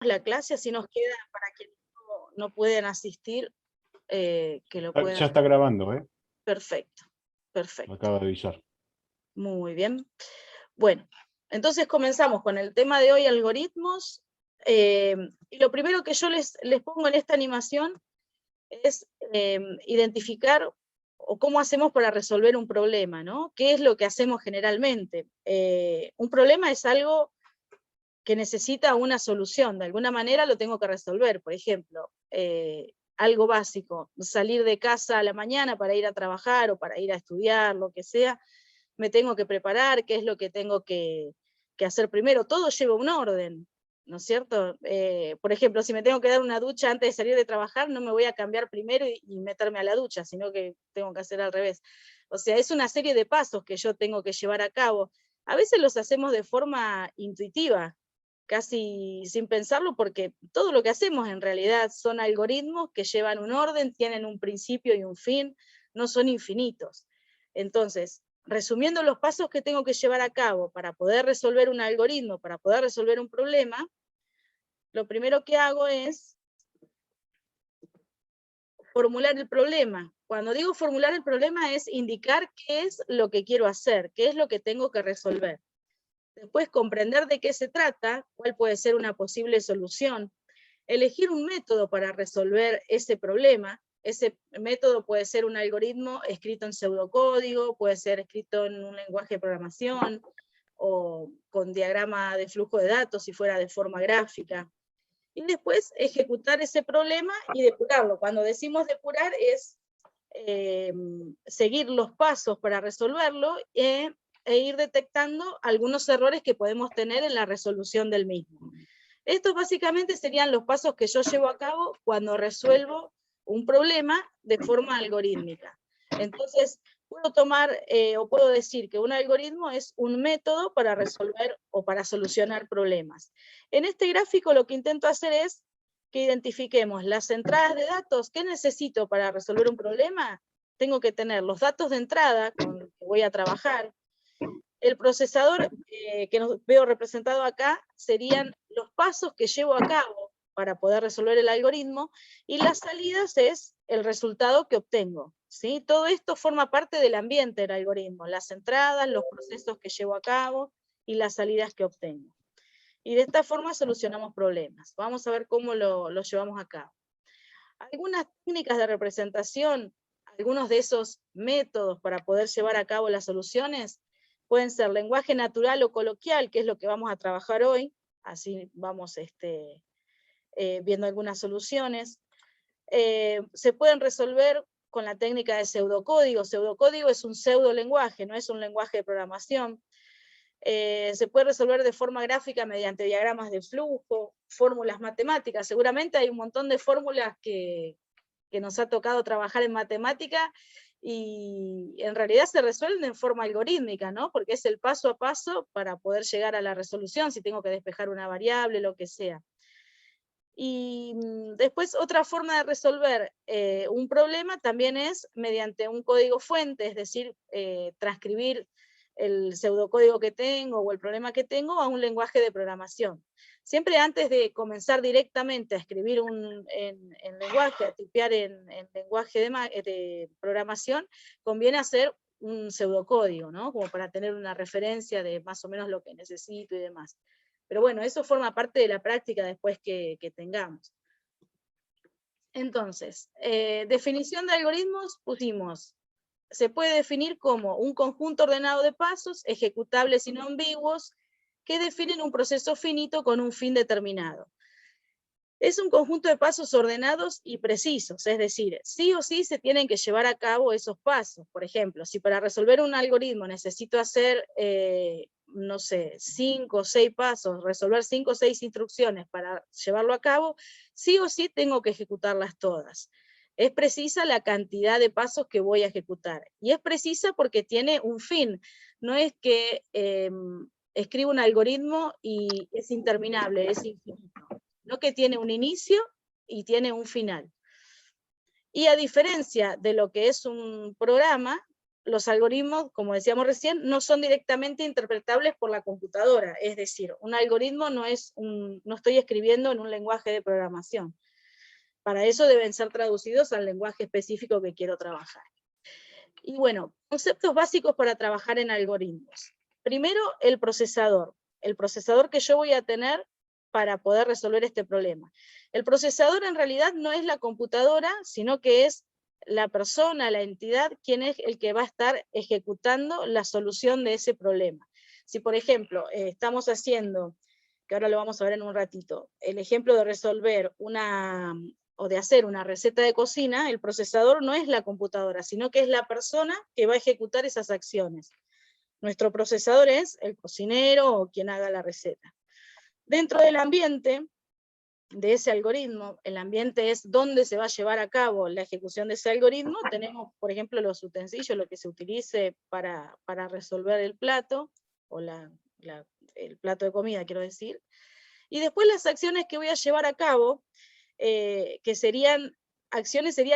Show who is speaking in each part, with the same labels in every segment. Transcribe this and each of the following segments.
Speaker 1: la clase, así nos queda para quienes no pueden asistir, que lo puedan.
Speaker 2: Ya está grabando, ¿eh?
Speaker 1: Perfecto,
Speaker 2: Me
Speaker 1: perfecto.
Speaker 2: acaba de avisar.
Speaker 1: Muy bien. Bueno, entonces comenzamos con el tema de hoy, algoritmos. Y lo primero que yo les pongo en esta animación es identificar o cómo hacemos para resolver un problema, ¿no? ¿Qué es lo que hacemos generalmente? Un problema es algo que necesita una solución, de alguna manera lo tengo que resolver. Por ejemplo, algo básico, salir de casa a la mañana para ir a trabajar o para ir a estudiar, lo que sea, me tengo que preparar, qué es lo que tengo que hacer primero, todo lleva un orden, ¿no es cierto? Por ejemplo, si me tengo que dar una ducha antes de salir de trabajar, no me voy a cambiar primero y meterme a la ducha, sino que tengo que hacer al revés. O sea, es una serie de pasos que yo tengo que llevar a cabo. A veces los hacemos de forma intuitiva, casi sin pensarlo, porque todo lo que hacemos en realidad son algoritmos que llevan un orden, tienen un principio y un fin, no son infinitos. Entonces, resumiendo los pasos que tengo que llevar a cabo para poder resolver un algoritmo, para poder resolver un problema, lo primero que hago es formular el problema. Cuando digo formular el problema es indicar qué es lo que quiero hacer, qué es lo que tengo que resolver. Después comprender de qué se trata, cuál puede ser una posible solución, elegir un método para resolver ese problema. Ese método puede ser un algoritmo escrito en pseudocódigo, puede ser escrito en un lenguaje de programación, o con diagrama de flujo de datos si fuera de forma gráfica. Y después ejecutar ese problema y depurarlo. Cuando decimos depurar es seguir los pasos para resolverlo e ir detectando algunos errores que podemos tener en la resolución del mismo. Estos básicamente serían los pasos que yo llevo a cabo cuando resuelvo un problema de forma algorítmica. Entonces, puedo tomar o puedo decir que un algoritmo es un método para resolver o para solucionar problemas. En este gráfico lo que intento hacer es que identifiquemos las entradas de datos. ¿Qué necesito para resolver un problema? Tengo que tener los datos de entrada con los que voy a trabajar. El procesador que veo representado acá serían los pasos que llevo a cabo para poder resolver el algoritmo, y las salidas es el resultado que obtengo, ¿sí? Todo esto forma parte del ambiente del algoritmo, las entradas, los procesos que llevo a cabo y las salidas que obtengo. Y de esta forma solucionamos problemas. Vamos a ver cómo lo llevamos a cabo. Algunas técnicas de representación, algunos de esos métodos para poder llevar a cabo las soluciones, pueden ser lenguaje natural o coloquial, que es lo que vamos a trabajar hoy, así vamos viendo algunas soluciones. Se pueden resolver con la técnica de pseudocódigo. Pseudocódigo es un pseudolenguaje, no es un lenguaje de programación. Se puede resolver de forma gráfica mediante diagramas de flujo, fórmulas matemáticas. Seguramente hay un montón de fórmulas que nos ha tocado trabajar en matemática, y en realidad se resuelven en forma algorítmica, ¿no? Porque es el paso a paso para poder llegar a la resolución, si tengo que despejar una variable, lo que sea. Y después otra forma de resolver un problema también es mediante un código fuente, es decir, transcribir el pseudocódigo que tengo o el problema que tengo a un lenguaje de programación. Siempre antes de comenzar directamente a escribir en lenguaje, a tipear en lenguaje de programación, conviene hacer un pseudocódigo, ¿no? Como para tener una referencia de más o menos lo que necesito y demás. Pero bueno, eso forma parte de la práctica después que tengamos. Entonces, definición de algoritmos pusimos. Se puede definir como un conjunto ordenado de pasos, ejecutables y no ambiguos, que definen un proceso finito con un fin determinado. Es un conjunto de pasos ordenados y precisos, es decir, sí o sí se tienen que llevar a cabo esos pasos. Por ejemplo, si para resolver un algoritmo necesito hacer, no sé, 5 o 6 pasos, resolver 5 o 6 instrucciones para llevarlo a cabo, sí o sí tengo que ejecutarlas todas. Es precisa la cantidad de pasos que voy a ejecutar. Y es precisa porque tiene un fin. No es que escribo un algoritmo y es interminable, es infinito. No, que tiene un inicio y tiene un final. Y a diferencia de lo que es un programa, los algoritmos, como decíamos recién, no son directamente interpretables por la computadora, es decir, un algoritmo no estoy escribiendo en un lenguaje de programación. Para eso deben ser traducidos al lenguaje específico que quiero trabajar. Y bueno, conceptos básicos para trabajar en algoritmos. Primero, el procesador que yo voy a tener para poder resolver este problema. El procesador en realidad no es la computadora, sino que es la persona, la entidad, quien es el que va a estar ejecutando la solución de ese problema. Si, por ejemplo, estamos haciendo, que ahora lo vamos a ver en un ratito, el ejemplo de resolver o de hacer una receta de cocina, el procesador no es la computadora, sino que es la persona que va a ejecutar esas acciones. Nuestro procesador es el cocinero o quien haga la receta. Dentro del ambiente de ese algoritmo, el ambiente es donde se va a llevar a cabo la ejecución de ese algoritmo, tenemos, por ejemplo, los utensilios, lo que se utilice para resolver el plato, o el plato de comida, quiero decir, y después las acciones que voy a llevar a cabo, que serían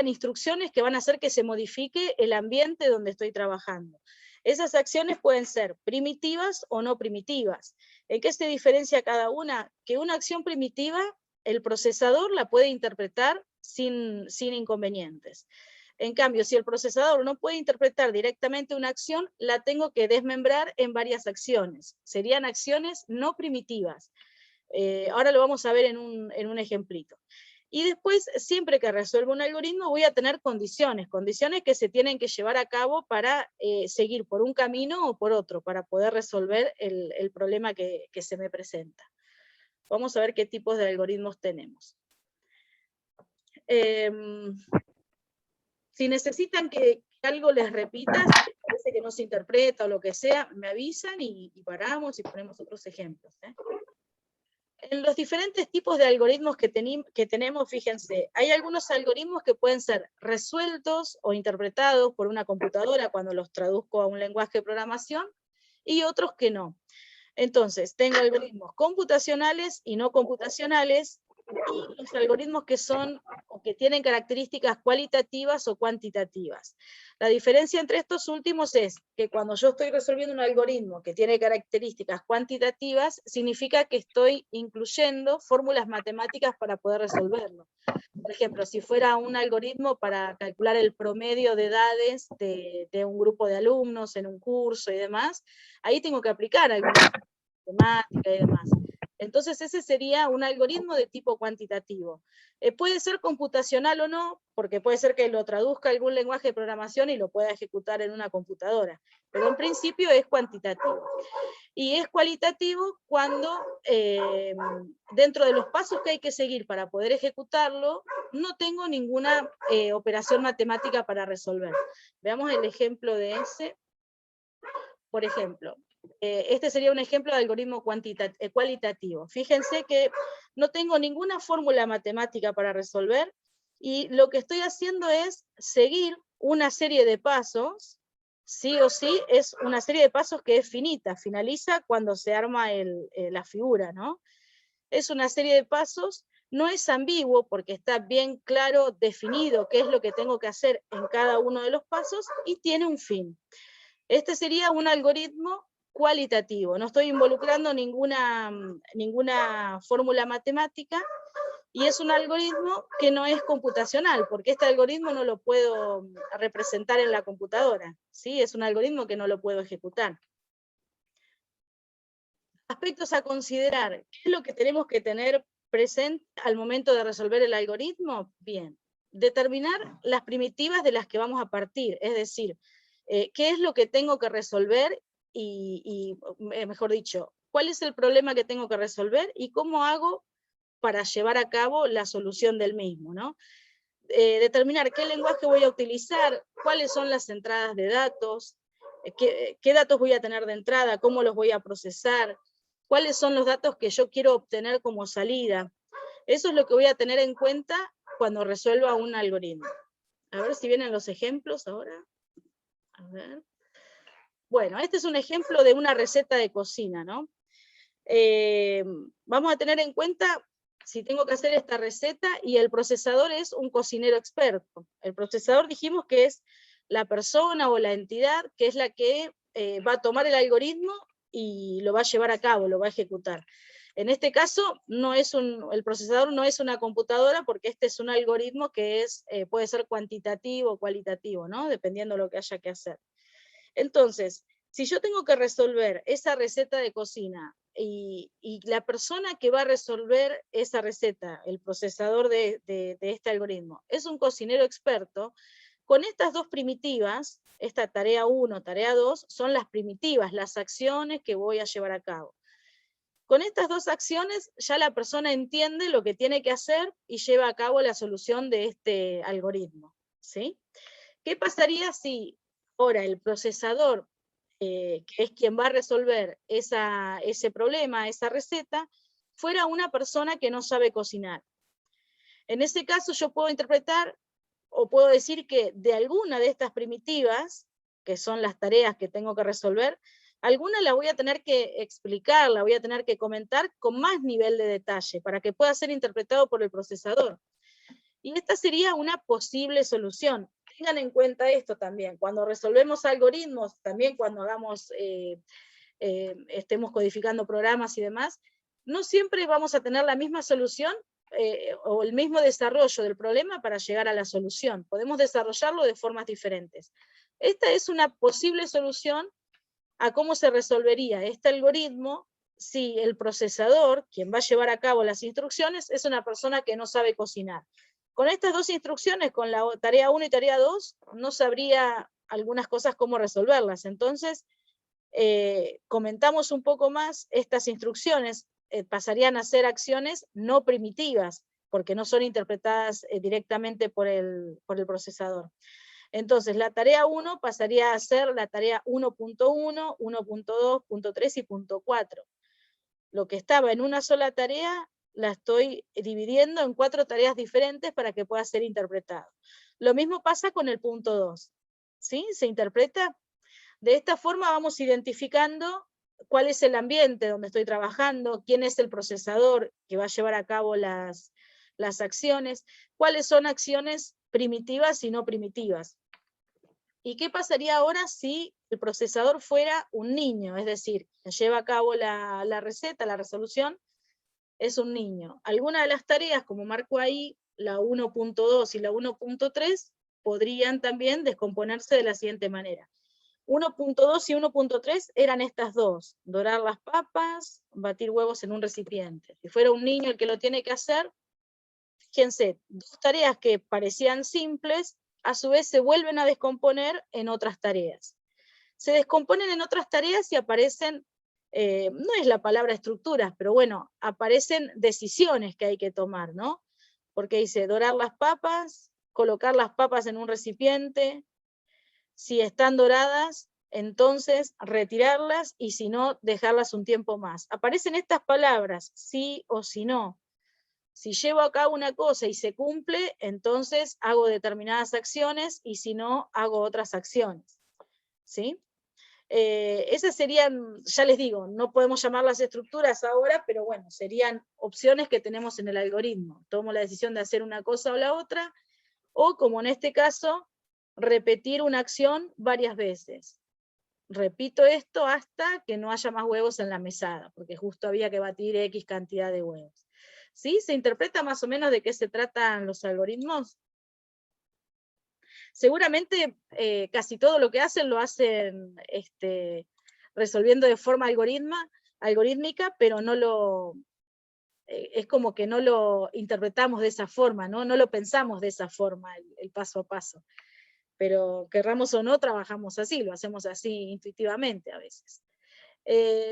Speaker 1: instrucciones que van a hacer que se modifique el ambiente donde estoy trabajando. Esas acciones pueden ser primitivas o no primitivas. ¿En qué se diferencia cada una? Que una acción primitiva, el procesador la puede interpretar sin inconvenientes. En cambio, si el procesador no puede interpretar directamente una acción, la tengo que desmembrar en varias acciones. Serían acciones no primitivas. Ahora lo vamos a ver en un ejemplito. Y después, siempre que resuelvo un algoritmo, voy a tener condiciones que se tienen que llevar a cabo para seguir por un camino o por otro, para poder resolver el problema que se me presenta. Vamos a ver qué tipos de algoritmos tenemos. Si necesitan que algo les repita, si parece que no se interpreta o lo que sea, me avisan y paramos y ponemos otros ejemplos. En los diferentes tipos de algoritmos que tenemos, fíjense, hay algunos algoritmos que pueden ser resueltos o interpretados por una computadora cuando los traduzco a un lenguaje de programación, y otros que no. Entonces, tengo algoritmos computacionales y no computacionales, y los algoritmos que son o que tienen características cualitativas o cuantitativas. La diferencia entre estos últimos es que cuando yo estoy resolviendo un algoritmo que tiene características cuantitativas, significa que estoy incluyendo fórmulas matemáticas para poder resolverlo. Por ejemplo, si fuera un algoritmo para calcular el promedio de edades de un grupo de alumnos en un curso y demás, ahí tengo que aplicar alguna matemática y demás. Entonces ese sería un algoritmo de tipo cuantitativo. Puede ser computacional o no, porque puede ser que lo traduzca a algún lenguaje de programación y lo pueda ejecutar en una computadora, pero en principio es cuantitativo. Y es cualitativo cuando dentro de los pasos que hay que seguir para poder ejecutarlo, no tengo ninguna operación matemática para resolver. Veamos el ejemplo de ese. Por ejemplo, este sería un ejemplo de algoritmo cualitativo. Fíjense que no tengo ninguna fórmula matemática para resolver, y lo que estoy haciendo es seguir una serie de pasos, sí o sí, es una serie de pasos que es finita, finaliza cuando se arma la figura, ¿no? Es una serie de pasos, no es ambiguo porque está bien claro, definido qué es lo que tengo que hacer en cada uno de los pasos, y tiene un fin. Este sería un algoritmo cualitativo, no estoy involucrando ninguna fórmula matemática, y es un algoritmo que no es computacional, porque este algoritmo no lo puedo representar en la computadora, ¿sí? Es un algoritmo que no lo puedo ejecutar. Aspectos a considerar, ¿qué es lo que tenemos que tener presente al momento de resolver el algoritmo? Bien, determinar las primitivas de las que vamos a partir, es decir, qué es lo que tengo que resolver mejor dicho, cuál es el problema que tengo que resolver y cómo hago para llevar a cabo la solución del mismo, ¿no? Determinar qué lenguaje voy a utilizar, cuáles son las entradas de datos, qué datos voy a tener de entrada, cómo los voy a procesar, cuáles son los datos que yo quiero obtener como salida. Eso es lo que voy a tener en cuenta cuando resuelva un algoritmo. A ver si vienen los ejemplos ahora. A ver. Bueno, este es un ejemplo de una receta de cocina, ¿no? Vamos a tener en cuenta si tengo que hacer esta receta, y el procesador es un cocinero experto. El procesador dijimos que es la persona o la entidad que es la que va a tomar el algoritmo y lo va a llevar a cabo, lo va a ejecutar. En este caso, el procesador no es una computadora porque este es un algoritmo que puede ser cuantitativo o cualitativo, ¿no? Dependiendo de lo que haya que hacer. Entonces, si yo tengo que resolver esa receta de cocina y la persona que va a resolver esa receta, el procesador de este algoritmo, es un cocinero experto, con estas dos primitivas, esta tarea 1, tarea 2, son las primitivas, las acciones que voy a llevar a cabo. Con estas dos acciones ya la persona entiende lo que tiene que hacer y lleva a cabo la solución de este algoritmo, ¿sí? ¿Qué pasaría si ahora el procesador, que es quien va a resolver ese problema, esa receta, fuera una persona que no sabe cocinar? En ese caso yo puedo interpretar o puedo decir que de alguna de estas primitivas, que son las tareas que tengo que resolver, alguna la voy a tener que explicar, la voy a tener que comentar con más nivel de detalle para que pueda ser interpretado por el procesador. Y esta sería una posible solución. Tengan en cuenta esto también. Cuando resolvemos algoritmos, también cuando estemos codificando programas y demás, no siempre vamos a tener la misma solución o el mismo desarrollo del problema para llegar a la solución. Podemos desarrollarlo de formas diferentes. Esta es una posible solución a cómo se resolvería este algoritmo si el procesador, quien va a llevar a cabo las instrucciones, es una persona que no sabe cocinar. Con estas dos instrucciones, con la tarea 1 y tarea 2, no sabría algunas cosas cómo resolverlas. Entonces, comentamos un poco más, estas instrucciones pasarían a ser acciones no primitivas, porque no son interpretadas directamente por el procesador. Entonces, la tarea 1 pasaría a ser la tarea 1.1, 1.2, punto 3 y punto 4. Lo que estaba en una sola tarea, la estoy dividiendo en 4 tareas diferentes para que pueda ser interpretado. Lo mismo pasa con el punto 2. ¿Sí? Se interpreta. De esta forma vamos identificando cuál es el ambiente donde estoy trabajando, quién es el procesador que va a llevar a cabo las acciones, cuáles son acciones primitivas y no primitivas. ¿Y qué pasaría ahora si el procesador fuera un niño? Es decir, que lleva a cabo la receta, la resolución, es un niño. Algunas de las tareas, como marco ahí, la 1.2 y la 1.3, podrían también descomponerse de la siguiente manera. 1.2 y 1.3 eran estas dos: dorar las papas, batir huevos en un recipiente. Si fuera un niño el que lo tiene que hacer, fíjense, dos tareas que parecían simples, a su vez se vuelven a descomponer en otras tareas. Se descomponen en otras tareas y aparecen, no es la palabra estructuras, pero bueno, aparecen decisiones que hay que tomar, ¿no? Porque dice dorar las papas, colocar las papas en un recipiente, si están doradas, entonces retirarlas, y si no, dejarlas un tiempo más. Aparecen estas palabras, sí o si no. Si llevo a cabo una cosa y se cumple, entonces hago determinadas acciones, y si no, hago otras acciones. ¿Sí? Esas serían, ya les digo, no podemos llamarlas estructuras ahora, pero bueno, serían opciones que tenemos en el algoritmo. Tomo la decisión de hacer una cosa o la otra, o como en este caso, repetir una acción varias veces. Repito esto hasta que no haya más huevos en la mesada, porque justo había que batir X cantidad de huevos. ¿Sí? ¿Se interpreta más o menos de qué se tratan los algoritmos? Seguramente casi todo lo que hacen lo hacen resolviendo de forma algorítmica, pero no lo, es como que no lo interpretamos de esa forma, no lo pensamos de esa forma, el paso a paso. Pero querramos o no, trabajamos así, lo hacemos así intuitivamente a veces.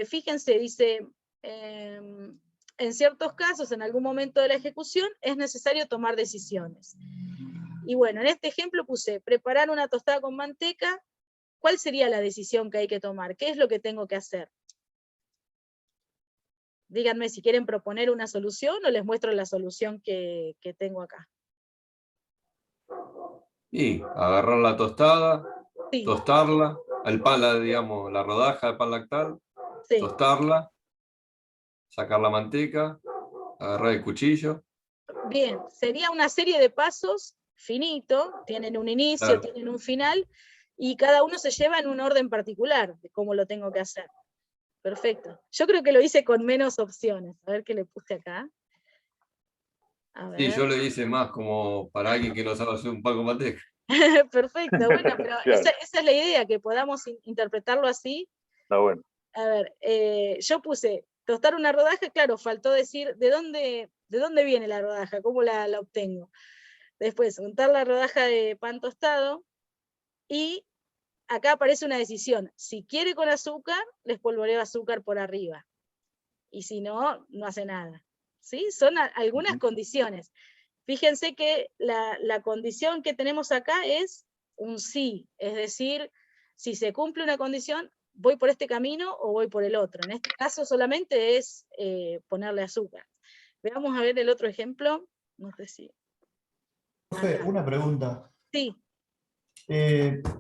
Speaker 1: Fíjense, dice, en ciertos casos, en algún momento de la ejecución, es necesario tomar decisiones. Y bueno, en este ejemplo puse, preparar una tostada con manteca. ¿Cuál sería la decisión que hay que tomar? ¿Qué es lo que tengo que hacer? Díganme si quieren proponer una solución o les muestro la solución que tengo acá.
Speaker 2: Y agarrar la tostada,
Speaker 1: Sí.
Speaker 2: tostarla, el pan, digamos, la rodaja de pan lactal,
Speaker 1: Sí.
Speaker 2: tostarla, sacar la manteca, agarrar el cuchillo.
Speaker 1: Bien, sería una serie de pasos finito, tienen un inicio,
Speaker 2: Claro.
Speaker 1: tienen un final, y cada uno se lleva en un orden particular de cómo lo tengo que hacer. Perfecto. Yo creo que lo hice con menos opciones. A ver qué le puse acá. A
Speaker 2: Sí,
Speaker 1: ver.
Speaker 2: yo lo hice más como para alguien que no sabe hacer un pan con manteca.
Speaker 1: Perfecto, bueno, pero
Speaker 3: Claro.
Speaker 1: esa es la idea, que podamos interpretarlo así.
Speaker 3: Está bueno.
Speaker 1: A ver, yo puse tostar una rodaja, claro, faltó decir de dónde viene la rodaja, cómo la obtengo. Después, untar la rodaja de pan tostado, y acá aparece una decisión. Si quiere con azúcar, le espolvoreo azúcar por arriba. Y si no, no hace nada. ¿Sí? Son algunas condiciones. Fíjense que la condición que tenemos acá es un sí, es decir, si se cumple una condición, voy por este camino o voy por el otro. En este caso solamente es ponerle azúcar. Veamos a ver el otro ejemplo. No sé si...
Speaker 4: Profe,
Speaker 1: Acá.
Speaker 4: una pregunta.
Speaker 1: Sí,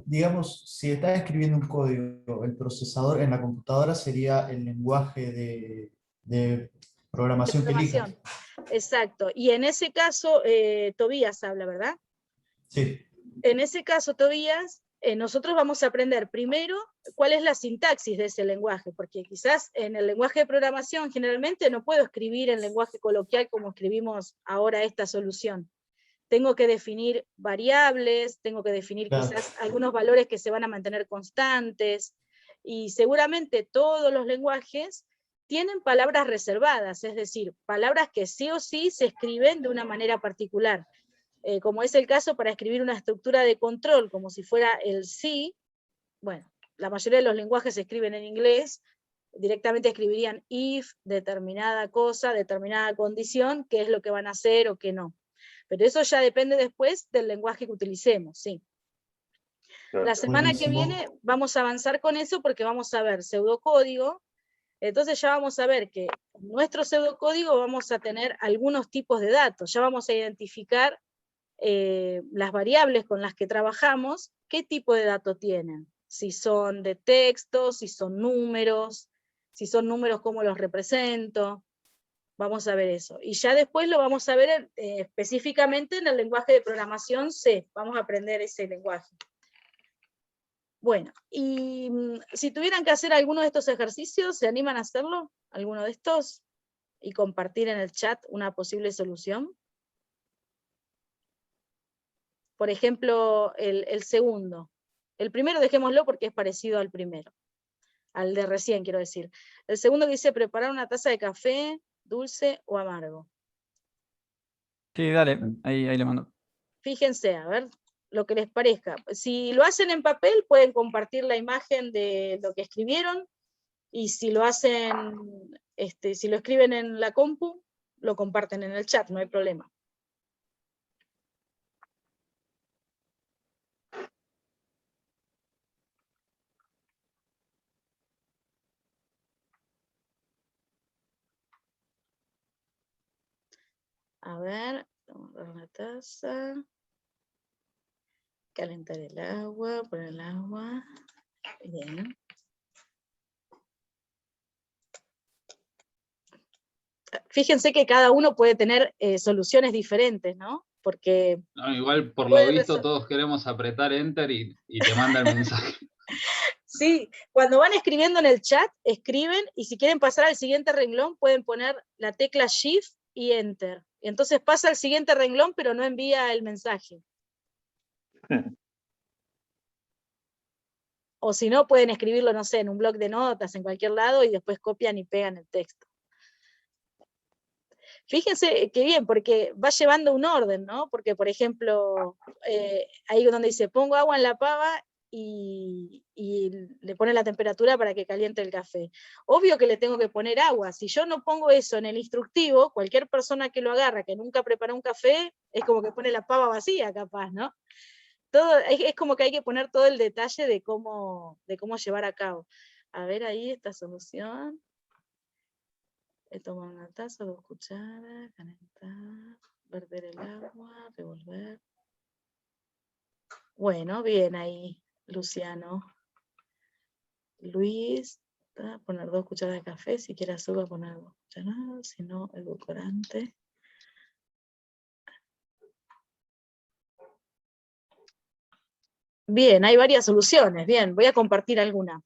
Speaker 4: Digamos, si estás escribiendo un código, el procesador en la computadora sería el lenguaje de
Speaker 1: de
Speaker 4: programación que elijas.
Speaker 1: programación. Exacto. Y en ese caso, Tobías habla, ¿verdad?
Speaker 4: Sí.
Speaker 1: En ese caso, Tobías, nosotros vamos a aprender primero cuál es la sintaxis de ese lenguaje, porque quizás en el lenguaje de programación generalmente no puedo escribir en lenguaje coloquial como escribimos ahora esta solución. Tengo que definir variables, tengo que definir quizás algunos valores que se van a mantener constantes, y seguramente todos los lenguajes tienen palabras reservadas, es decir, palabras que sí o sí se escriben de una manera particular. Como es el caso para escribir una estructura de control, como si fuera el sí, bueno, la mayoría de los lenguajes se escriben en inglés, directamente escribirían if, determinada cosa, determinada condición, qué es lo que van a hacer o qué no. Pero eso ya depende después del lenguaje que utilicemos, sí.
Speaker 3: Claro.
Speaker 1: La semana que viene vamos a avanzar con eso porque vamos a ver pseudocódigo. Entonces ya vamos a ver que en nuestro pseudocódigo vamos a tener algunos tipos de datos, ya vamos a identificar las variables con las que trabajamos, qué tipo de datos tienen, si son de texto, si son números cómo los represento, vamos a ver eso. Y ya después lo vamos a ver específicamente en el lenguaje de programación C, vamos a aprender ese lenguaje. Bueno, y si tuvieran que hacer alguno de estos ejercicios, ¿se animan a hacerlo? ¿Alguno de estos? Y compartir en el chat una posible solución. Por ejemplo, el segundo. El primero dejémoslo porque es parecido al primero. Al de recién, quiero decir. El segundo dice preparar una taza de café, dulce o amargo.
Speaker 5: Sí, dale, ahí le mando.
Speaker 1: Fíjense, a ver lo que les parezca. Si lo hacen en papel, pueden compartir la imagen de lo que escribieron, y si lo hacen, si lo escriben en la compu, lo comparten en el chat, no hay problema. A ver, vamos a dar una taza. Calentar el agua, poner el agua. Bien. Fíjense que cada uno puede tener soluciones diferentes, ¿no? Porque
Speaker 6: no, igual por lo visto todos queremos apretar enter y te manda el mensaje.
Speaker 1: Sí, cuando van escribiendo en el chat, escriben, y si quieren pasar al siguiente renglón, pueden poner la tecla Shift y Enter. Entonces pasa al siguiente renglón, pero no envía el mensaje. O si no, pueden escribirlo, no sé, en un bloc de notas, en cualquier lado, y después copian y pegan el texto. Fíjense qué bien, porque va llevando un orden, ¿no? Porque, por ejemplo, ahí donde dice, pongo agua en la pava y le pone la temperatura para que caliente el café. Obvio que le tengo que poner agua. Si yo no pongo eso en el instructivo, cualquier persona que lo agarra, que nunca preparó un café, es como que pone la pava vacía, capaz, ¿no? Todo, es como que hay que poner todo el detalle de cómo llevar a cabo. A ver ahí esta solución. He tomado una taza, 2 cucharas, calentar, verter el agua, revolver. Bueno, bien ahí, Luciano. Luis, poner 2 cucharas de café, si quiere azúcar, poner 2 cucharadas, si no, edulcorante. Bien, hay varias soluciones. Bien, voy a compartir alguna.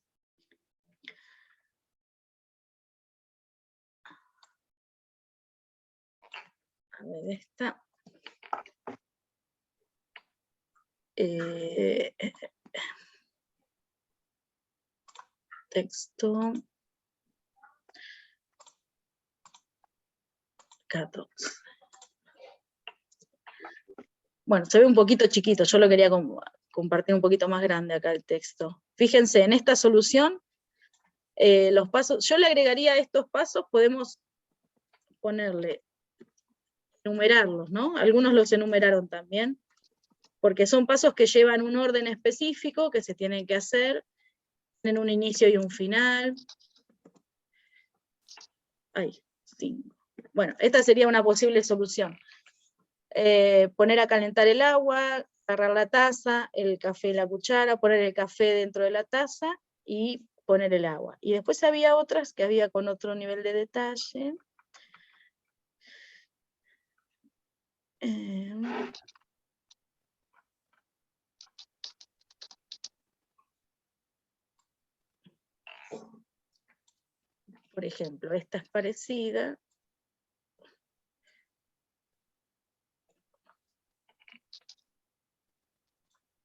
Speaker 1: A ver, esta. Texto. 14. Bueno, se ve un poquito chiquito, yo lo quería compartir un poquito más grande acá el texto. Fíjense, en esta solución, los pasos, yo le agregaría a estos pasos, podemos ponerle, enumerarlos, ¿no? Algunos los enumeraron también, porque son pasos que llevan un orden específico que se tienen que hacer, en un inicio y un final. Ahí, 5. Bueno, esta sería una posible solución. Poner a calentar el agua, agarrar la taza, el café en la cuchara, poner el café dentro de la taza y poner el agua. Y después había otras que había con otro nivel de detalle. Por ejemplo, esta es parecida.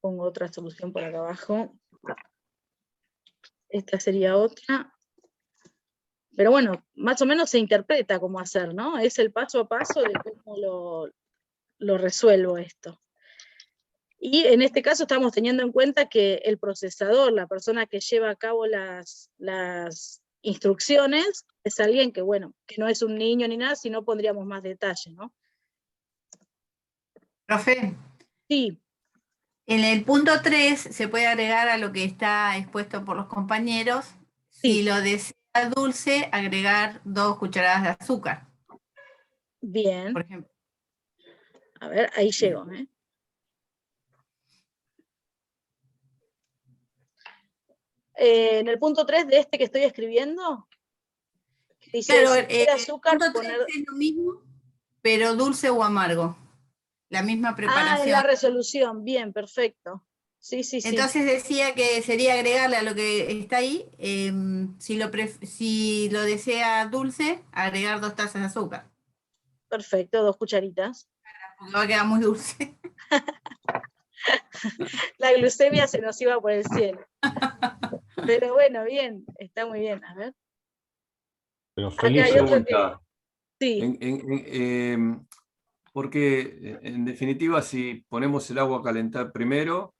Speaker 1: Pongo otra solución por acá abajo. Esta sería otra. Pero bueno, más o menos se interpreta cómo hacer, ¿no? Es el paso a paso de cómo lo resuelvo esto. Y en este caso estamos teniendo en cuenta que el procesador, la persona que lleva a cabo las instrucciones, es alguien que, bueno, que no es un niño ni nada, sino pondríamos más detalle, ¿no?
Speaker 3: Profe,
Speaker 1: Sí,
Speaker 3: en el punto 3 se puede agregar a lo que está expuesto por los compañeros,
Speaker 1: Sí.
Speaker 3: si lo desea dulce, agregar 2 cucharadas de azúcar,
Speaker 1: bien.
Speaker 3: por ejemplo.
Speaker 1: A ver, ahí llego, ¿eh? En el punto 3 de este que estoy escribiendo, dice,
Speaker 3: Claro,
Speaker 1: si quiere azúcar,
Speaker 3: punto 3
Speaker 1: poner...
Speaker 3: es lo mismo, pero dulce o amargo, la misma preparación.
Speaker 1: Ah, en la resolución, bien, perfecto. Sí, sí, sí.
Speaker 3: Entonces decía que sería agregarle a lo que está ahí, si lo desea dulce, agregar 2 tazas de azúcar.
Speaker 1: Perfecto, 2 cucharitas.
Speaker 3: Porque va a quedar muy dulce.
Speaker 1: La glucemia se nos iba por el cielo. Pero bueno, bien, está muy bien. A ver.
Speaker 2: Pero
Speaker 1: Acá hay otro que...
Speaker 2: pregunta.
Speaker 1: Sí,
Speaker 2: Porque en definitiva, si ponemos el agua a calentar primero,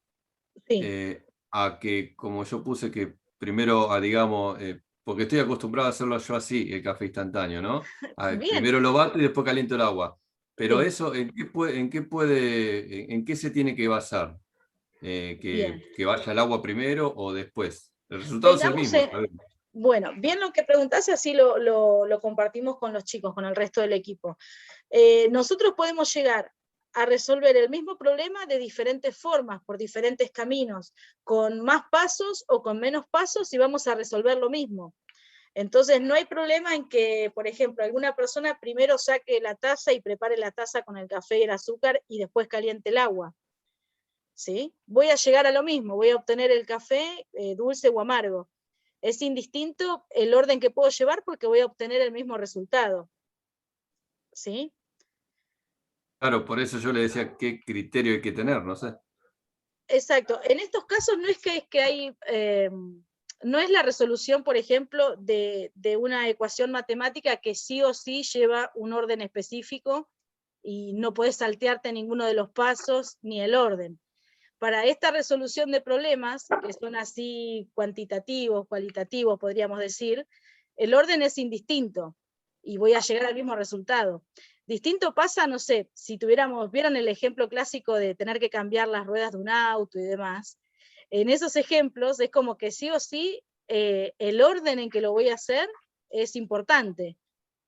Speaker 1: sí.
Speaker 2: a que, como yo puse que primero, digamos, porque estoy acostumbrado a hacerlo yo así, el café instantáneo, ¿no?
Speaker 1: Bien.
Speaker 2: Primero lo bato y después caliento el agua. Pero
Speaker 1: Sí.
Speaker 2: eso, ¿en qué se tiene que basar?
Speaker 1: Bien.
Speaker 2: Que vaya el agua primero o después. El resultado es el mismo, sabemos.
Speaker 1: Bueno, bien lo que preguntás, así lo compartimos con los chicos, con el resto del equipo. Nosotros podemos llegar a resolver el mismo problema de diferentes formas, por diferentes caminos, con más pasos o con menos pasos, y vamos a resolver lo mismo. Entonces no hay problema en que, por ejemplo, alguna persona primero saque la taza y prepare la taza con el café y el azúcar y después caliente el agua. ¿Sí? Voy a llegar a lo mismo, voy a obtener el café dulce o amargo. Es indistinto el orden que puedo llevar porque voy a obtener el mismo resultado. ¿Sí?
Speaker 2: Claro, por eso yo le decía qué criterio hay que tener, no sé.
Speaker 1: Exacto. En estos casos no es que hay, no es la resolución, por ejemplo, de una ecuación matemática que sí o sí lleva un orden específico y no puedes saltearte ninguno de los pasos ni el orden. Para esta resolución de problemas, que son así cuantitativos, cualitativos, podríamos decir, el orden es indistinto y voy a llegar al mismo resultado. Distinto pasa, no sé, si vieran el ejemplo clásico de tener que cambiar las ruedas de un auto y demás, en esos ejemplos es como que sí o sí el orden en que lo voy a hacer es importante,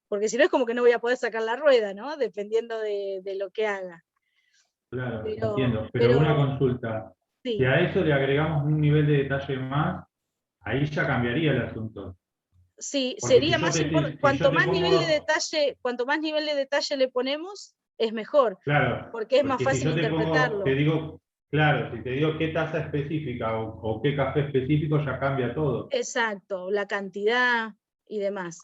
Speaker 1: porque si no es como que no voy a poder sacar la rueda, ¿no? Dependiendo de lo que haga.
Speaker 7: Claro,
Speaker 1: Pero-
Speaker 7: entiendo.
Speaker 1: pero-
Speaker 7: Pero una consulta.
Speaker 1: Sí.
Speaker 7: Si a eso le agregamos un nivel de detalle más, ahí ya cambiaría el asunto.
Speaker 1: Sí,
Speaker 7: Porque
Speaker 1: sería
Speaker 7: si yo
Speaker 1: más
Speaker 7: te-
Speaker 1: importante,
Speaker 7: si
Speaker 1: cuanto
Speaker 7: yo te
Speaker 1: más
Speaker 7: pongo-
Speaker 1: nivel de detalle le ponemos, es mejor,
Speaker 7: Claro,
Speaker 1: porque es más
Speaker 7: porque si
Speaker 1: fácil
Speaker 7: yo te pongo,
Speaker 1: interpretarlo.
Speaker 7: te digo Claro, si te digo qué taza específica o qué café específico, ya cambia todo.
Speaker 1: Exacto, la cantidad y demás.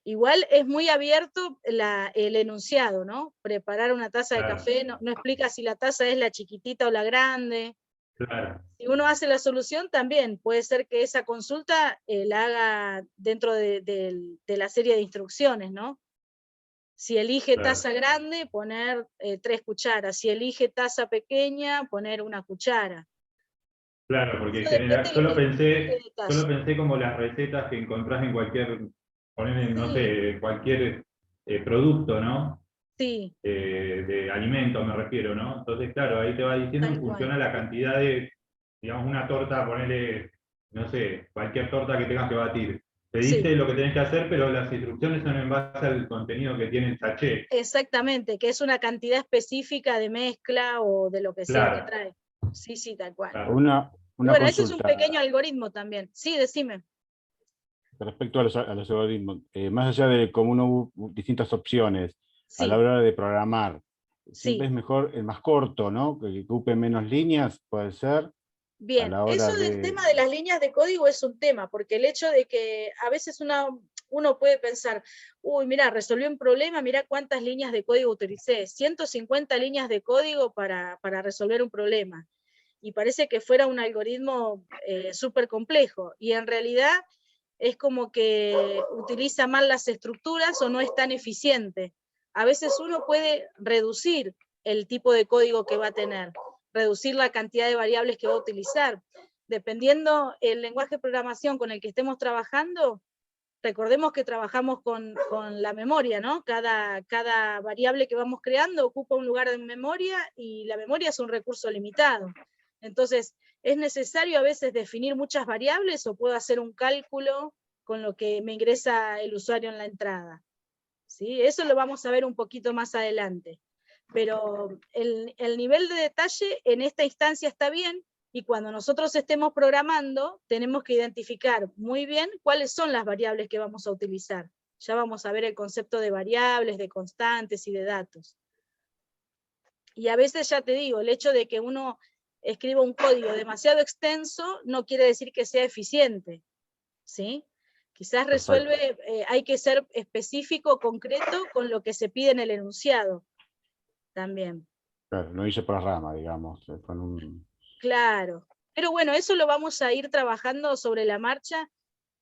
Speaker 1: Igual es muy abierto el enunciado, ¿no? Preparar una taza de
Speaker 7: Claro,
Speaker 1: café no explica si la taza es la chiquitita o la grande.
Speaker 7: claro,
Speaker 1: Si uno hace la solución, también puede ser que esa consulta la haga dentro de la serie de instrucciones, ¿no? Si elige
Speaker 7: claro.
Speaker 1: taza grande, poner 3 cucharas. Si elige taza pequeña, poner 1 cuchara.
Speaker 7: Claro, porque en
Speaker 1: Eso depende
Speaker 7: general
Speaker 1: de lo que de
Speaker 7: yo lo
Speaker 1: detalle.
Speaker 7: pensé como las recetas que encontrás en cualquier, poner, no
Speaker 1: Sí,
Speaker 7: sé, cualquier producto, ¿no?
Speaker 1: sí,
Speaker 7: De alimento me refiero, ¿no? Entonces, claro, ahí te va diciendo
Speaker 1: tal
Speaker 7: en función
Speaker 1: cual.
Speaker 7: a la cantidad de, digamos, una torta, ponerle, no sé, cualquier torta que tengas que batir. Te
Speaker 1: Sí,
Speaker 7: dice lo que tenés que hacer, pero las instrucciones son en base al contenido que tiene el sachet.
Speaker 1: exactamente, que es una cantidad específica de mezcla o de lo que sea que
Speaker 7: Claro,
Speaker 1: trae. Sí, sí, tal cual.
Speaker 7: claro.
Speaker 1: Y
Speaker 8: Una
Speaker 1: bueno, ese es un pequeño
Speaker 8: consulta
Speaker 1: algoritmo también. Sí, decime.
Speaker 8: respecto a los algoritmos. Más allá de cómo uno distintas opciones a la
Speaker 1: Sí,
Speaker 8: hora de programar, siempre
Speaker 1: sí.
Speaker 8: es mejor el más corto, ¿no? Que ocupe menos líneas, puede ser, a
Speaker 1: Bien,
Speaker 8: la
Speaker 1: eso
Speaker 8: hora
Speaker 1: del
Speaker 8: de...
Speaker 1: tema de las líneas de código es un tema, porque el hecho de que a veces uno puede pensar, uy, mira, resolví un problema, mira cuántas líneas de código utilicé, 150 líneas de código para resolver un problema. Y parece que fuera un algoritmo súper complejo, y en realidad es como que utiliza mal las estructuras o no es tan eficiente. A veces uno puede reducir el tipo de código que va a tener, reducir la cantidad de variables que va a utilizar. Dependiendo el lenguaje de programación con el que estemos trabajando, recordemos que trabajamos con la memoria, ¿no? Cada variable que vamos creando ocupa un lugar en memoria y la memoria es un recurso limitado. Entonces, ¿es necesario a veces definir muchas variables o puedo hacer un cálculo con lo que me ingresa el usuario en la entrada? ¿Sí? Eso lo vamos a ver un poquito más adelante. Pero el nivel de detalle en esta instancia está bien, y cuando nosotros estemos programando, tenemos que identificar muy bien cuáles son las variables que vamos a utilizar. Ya vamos a ver el concepto de variables, de constantes y de datos. Y a veces, ya te digo, el hecho de que uno escriba un código demasiado extenso no quiere decir que sea eficiente, ¿sí? Quizás
Speaker 8: Perfecto.
Speaker 1: resuelve, hay que ser específico, concreto, con lo que se pide en el enunciado también.
Speaker 8: Claro, no hice por las ramas, digamos, con un...
Speaker 1: Claro. Pero bueno, eso lo vamos a ir trabajando sobre la marcha,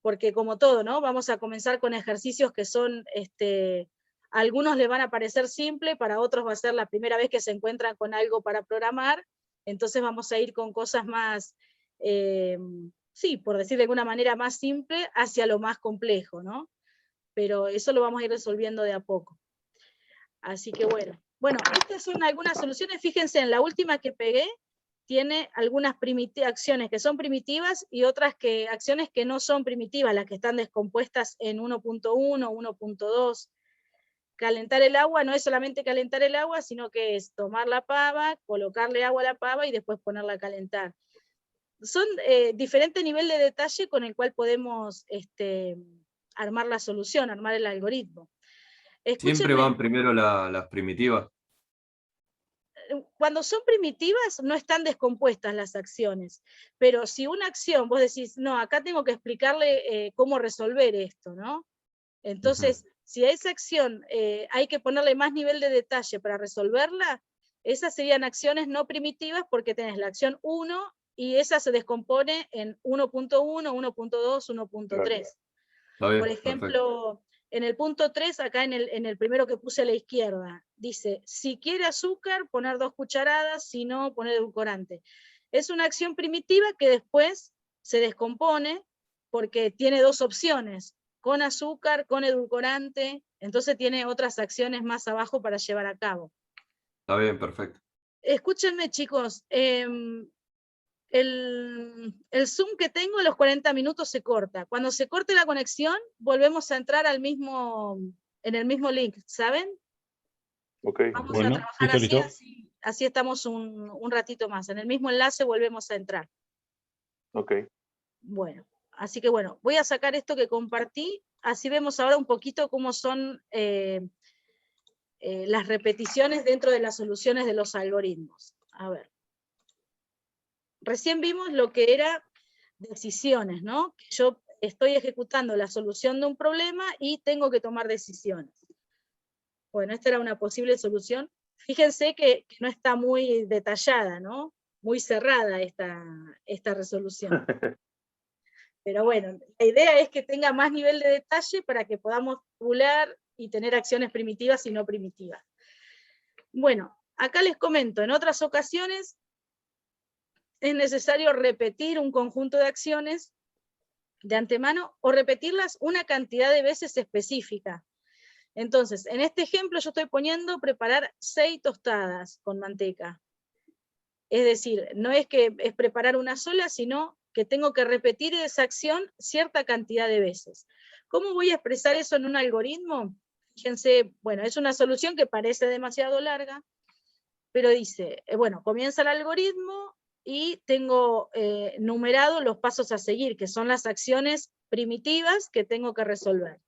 Speaker 1: porque como todo, ¿no? Vamos a comenzar con ejercicios que son, a algunos les van a parecer simple, para otros va a ser la primera vez que se encuentran con algo para programar, entonces vamos a ir con cosas más, sí, por decir de alguna manera, más simple hacia lo más complejo, ¿no? Pero eso lo vamos a ir resolviendo de a poco. Así que bueno. Bueno, estas son algunas soluciones. Fíjense, en la última que pegué, tiene algunas acciones que son primitivas y otras acciones que no son primitivas, las que están descompuestas en 1.1, 1.2. Calentar el agua no es solamente calentar el agua, sino que es tomar la pava, colocarle agua a la pava y después ponerla a calentar. Son diferente nivel de detalle con el cual podemos armar la solución, armar el algoritmo.
Speaker 2: Siempre
Speaker 1: Escúchenme,
Speaker 2: van primero las primitivas.
Speaker 1: cuando son primitivas no están descompuestas las acciones, pero si una acción vos decís, no, acá tengo que explicarle cómo resolver esto, ¿no? Entonces, si a esa acción hay que ponerle más nivel de detalle para resolverla, esas serían acciones no primitivas porque tenés la acción 1 y esa se descompone en 1.1, 1.2, 1.3.
Speaker 2: Está bien,
Speaker 1: Por
Speaker 2: perfecto.
Speaker 1: ejemplo, en el punto 3, acá en el primero que puse a la izquierda, dice, si quiere azúcar, poner 2 cucharadas, si no, poner edulcorante. Es una acción primitiva que después se descompone porque tiene 2 opciones, con azúcar, con edulcorante, entonces tiene otras acciones más abajo para llevar a cabo.
Speaker 2: Está bien, perfecto.
Speaker 1: Escúchenme, chicos, el Zoom que tengo a los 40 minutos se corta. Cuando se corte la conexión, volvemos a entrar en el mismo link, ¿saben?
Speaker 9: Ok,
Speaker 1: Vamos a
Speaker 8: Bueno,
Speaker 1: trabajar
Speaker 8: listo,
Speaker 1: así estamos un ratito más. En el mismo enlace volvemos a entrar.
Speaker 9: ok.
Speaker 1: Bueno, así que bueno, voy a sacar esto que compartí, así vemos ahora un poquito cómo son las repeticiones dentro de las soluciones de los algoritmos. A ver. recién vimos lo que era decisiones, ¿no? Que yo estoy ejecutando la solución de un problema y tengo que tomar decisiones. Bueno, esta era una posible solución. Fíjense que no está muy detallada, ¿no? Muy cerrada esta resolución. Pero bueno, la idea es que tenga más nivel de detalle para que podamos tabular y tener acciones primitivas y no primitivas. Bueno, acá les comento, en otras ocasiones es necesario repetir un conjunto de acciones de antemano o repetirlas una cantidad de veces específica. Entonces, en este ejemplo yo estoy poniendo preparar 6 tostadas con manteca. Es decir, no es que es preparar una sola, sino que tengo que repetir esa acción cierta cantidad de veces. ¿Cómo voy a expresar eso en un algoritmo? Fíjense, bueno, es una solución que parece demasiado larga, pero dice, bueno, comienza el algoritmo y tengo numerado los pasos a seguir, que son las acciones primitivas que tengo que resolver.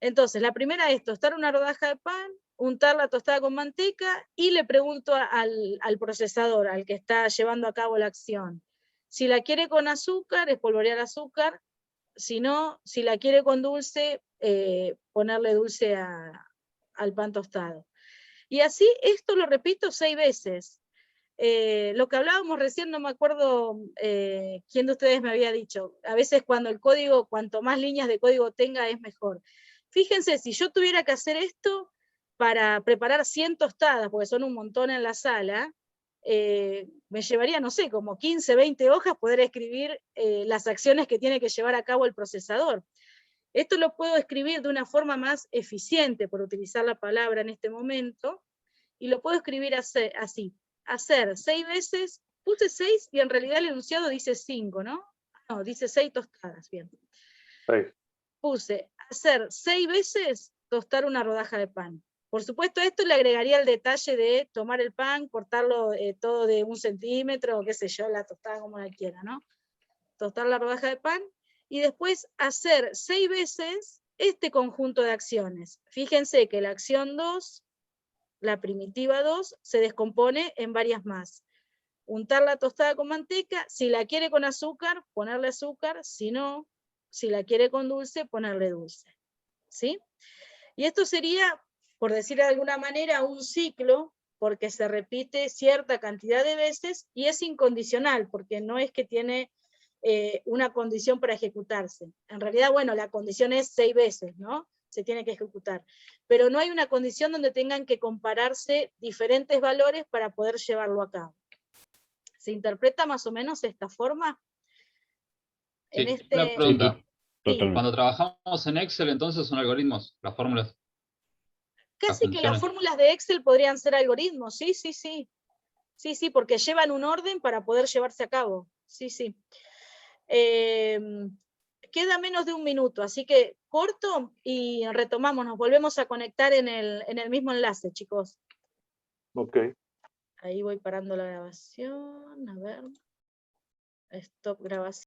Speaker 1: Entonces, la primera es tostar una rodaja de pan, untar la tostada con manteca, y le pregunto al procesador, al que está llevando a cabo la acción, si la quiere con azúcar, espolvorear azúcar, si no, si la quiere con dulce, ponerle dulce al pan tostado. Y así, esto lo repito 6 veces. Lo que hablábamos recién, no me acuerdo quién de ustedes me había dicho, a veces cuando el código, cuanto más líneas de código tenga, es mejor. Fíjense, si yo tuviera que hacer esto para preparar 100 tostadas, porque son un montón en la sala, me llevaría, no sé, como 15, 20 hojas poder escribir las acciones que tiene que llevar a cabo el procesador. Esto lo puedo escribir de una forma más eficiente, por utilizar la palabra en este momento, y lo puedo escribir así. Hacer 6 veces, puse 6 y en realidad el enunciado dice 5, ¿no? No, dice 6 tostadas, bien.
Speaker 9: 6.
Speaker 1: Puse hacer 6 veces tostar una rodaja de pan. Por supuesto, a esto le agregaría el detalle de tomar el pan, cortarlo todo de 1 centímetro, o qué sé yo, la tostada como la quiera, ¿no? Tostar la rodaja de pan, y después hacer 6 veces este conjunto de acciones. Fíjense que la acción 2, la primitiva 2, se descompone en varias más. Untar la tostada con manteca, si la quiere con azúcar, ponerle azúcar, si no, si la quiere con dulce, ponerle dulce. ¿Sí? Y esto sería, por decir de alguna manera, un ciclo, porque se repite cierta cantidad de veces y es incondicional, porque no es que tiene una condición para ejecutarse. En realidad, bueno, la condición es 6 veces, ¿no? Se tiene que ejecutar. Pero no hay una condición donde tengan que compararse diferentes valores para poder llevarlo a cabo. ¿Se interpreta más o menos de esta forma?
Speaker 6: Sí, una
Speaker 8: Sí,
Speaker 6: pregunta.
Speaker 8: totalmente.
Speaker 6: Cuando trabajamos en Excel, entonces son algoritmos, las fórmulas.
Speaker 1: Casi que las fórmulas de Excel podrían ser algoritmos, sí, sí, sí. Sí, sí, porque llevan un orden para poder llevarse a cabo. Sí, sí. Queda menos de 1 minuto, así que corto y retomamos, nos volvemos a conectar en el mismo enlace, chicos.
Speaker 9: Ok.
Speaker 1: Ahí voy parando la grabación, a ver. Stop grabación.